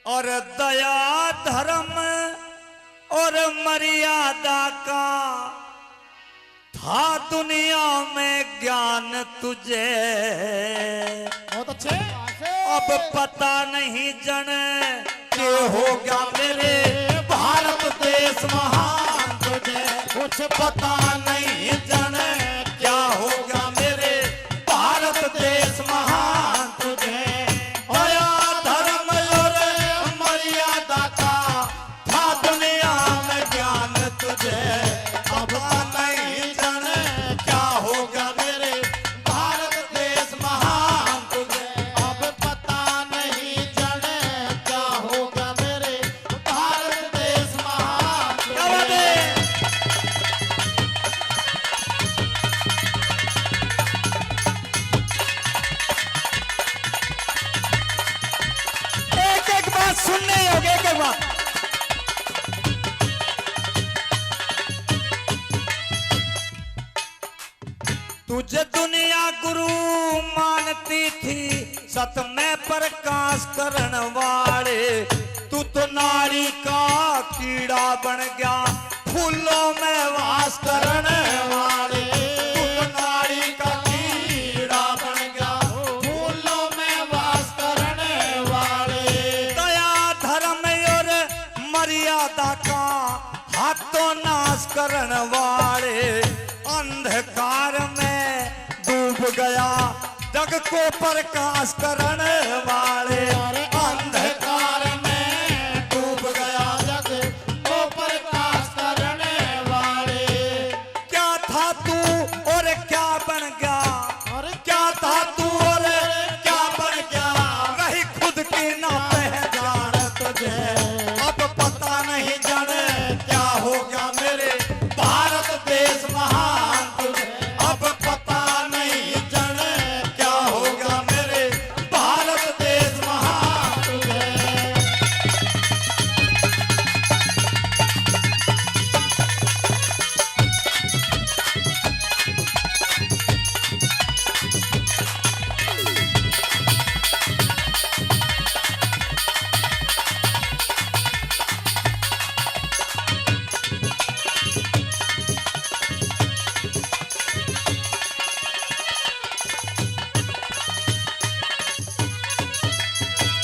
और दया धर्म और मर्यादा का था दुनिया में ज्ञान तुझे। बहुत अच्छे। अब पता नहीं जन के हो गया मेरे भारत देश महान तुझे। कुछ पता नहीं जन क्या हो गया मेरे भारत देश महान तुझे। दया धर्म और मर्यादा का था दुनिया में ज्ञान तुझे। अब नहीं जन क्या होगा मेरे भारत देश महान तुझे। अब पता नहीं जने क्या होगा मेरे भारत देश महान तुझे। एक एक बात सुनने होगी, एक एक बात। तुझे दुनिया गुरु मानती थी, सत में प्रकाश करण वाले। तू तो नारी का कीड़ा बन गया, फूलों में वास करने वाले। तू तो नारी का कीड़ा बन गया, फूलों में वास करने वाले। दया धर्म और मर्यादा का हाथों नाश करण वाले। अंधकार में डूब गया जग को प्रकाश करने वाले। अंधकार में डूब गया जग को प्रकाश करने वाले। क्या था तू और क्या बन गया। अरे क्या था तू और क्या बन गया। रही खुद की ना पहचान तुझे। अब पता नहीं जाने क्या हो गया मेरे भारत देश महान तुझे। अब पता नहीं जाने क्या होगा मेरे भारत देश महान तुझे।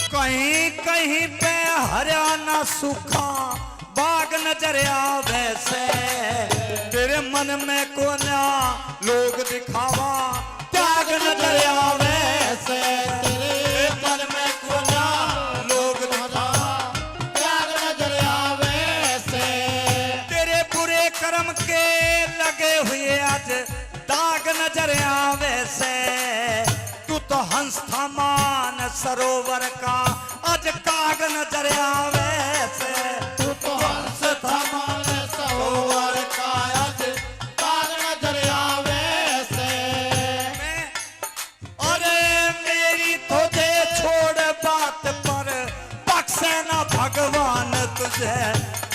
कहीं कहीं पे हरियाणा सूखा बाग नजर आवे से। तेरे मन में कोना लोग दिखावा त्याग नजर आवे से। तेरे मन में कोना लोग दिखावा त्याग नजर आवे से। तेरे बुरे कर्म के लगे हुए आज दाग नजर आवे से। तू तो हंस था मान सरोवर का आज काग नजर आवे से। तू तो हंस था मान सरोवर का आज काग नजर आवे से। अरे मेरी तुझे छोड़ बात पर बख्शे ना भगवान तुझे।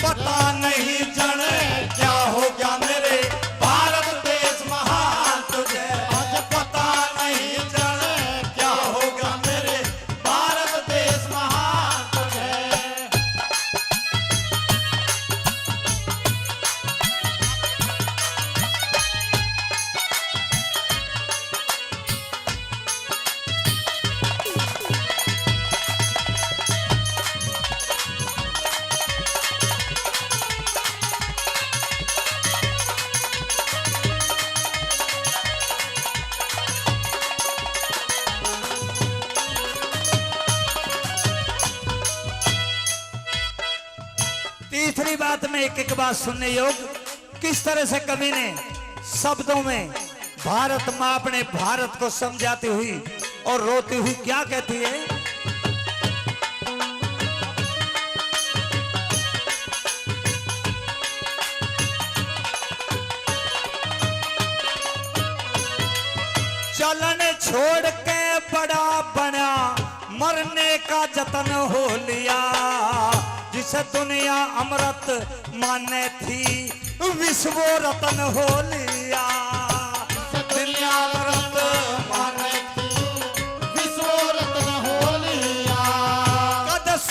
पता नहीं जने क्या हो गया मेरे भारत देश महान तुझे। आज पता नहीं जने क्या होगा मेरे भारत देश महान तुझे। तीसरी बात में एक एक बात सुनने योग। किस तरह से कवि ने शब्दों में भारत माँ अपने भारत को समझाती हुई और रोती हुई क्या कहती है। चलन छोड़ के बड़ा बना मरने का जतन हो लिया। जिसे दुनिया अमृत माने थी विश्व रतन हो लिया। दुनिया अमृत माने थी विश्व रत्न हो लिया।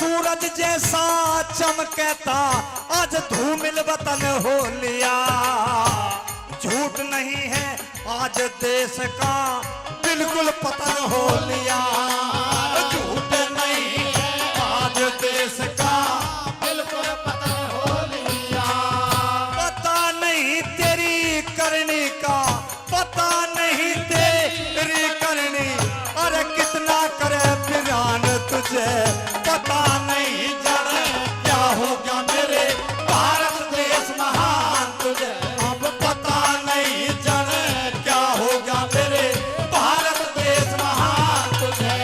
सूरज जैसा चमकता आज धूमिल वतन हो लिया। झूठ नहीं है आज देश का बिल्कुल पतन हो लिया। झूठ नहीं है आज देश का बिल्कुल पतन हो लिया। पता नहीं तेरी करनी का, पता नहीं तेरी करनी, अरे कितना करे पिरान तुझे पता नहीं जाने क्या हो गया मेरे भारत देश महान तुझे अब पता नहीं जाने क्या हो गया मेरे भारत देश महान तुझे।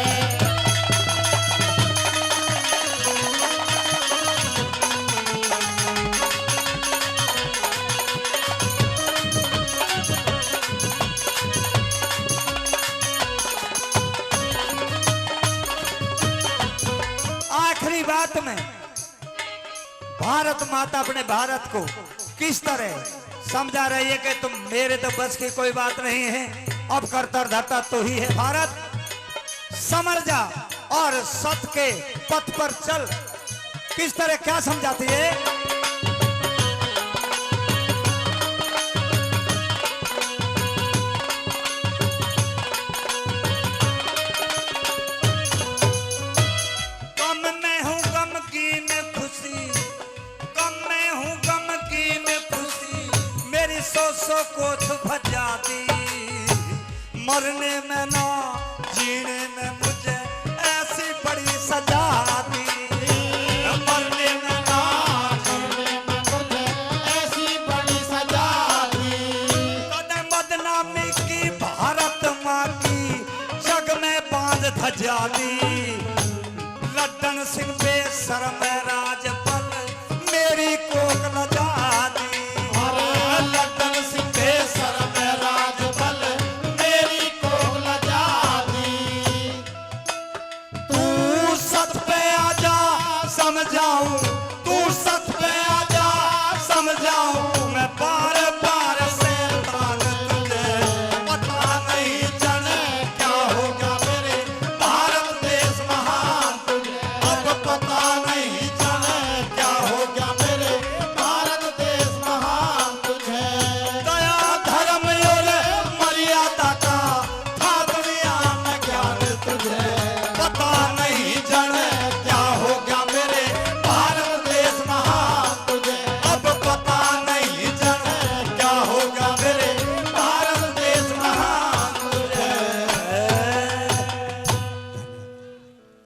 आखिरी बात में भारत माता अपने भारत को किस तरह समझा रही है कि तुम मेरे तो बस की कोई बात नहीं है, अब करतर धरता तो ही है भारत, समझ जा और सत्य के पथ पर चल। किस तरह क्या समझाती है? गम में हूँ गमगीन खुशी, गम में हूँ गमगीन खुशी, मेरी सौ को भजा दी। मरने में ना जीने में मुझे ऐसी बड़ी सजा दी। मरने में ना जीने में मुझे ऐसी बड़ी सजा दी। कदम बदनामी की भारत माँ की जग में बांध धजा दी। लड्डन सिंह बेशरम राजपल मेरी कोक लजा दी। अरे लड्डन सिंह बेशरम राजपल मेरी कोक लजा दी। तू सत पे आजा समझाऊं, तू सत पे आजा समझाऊं,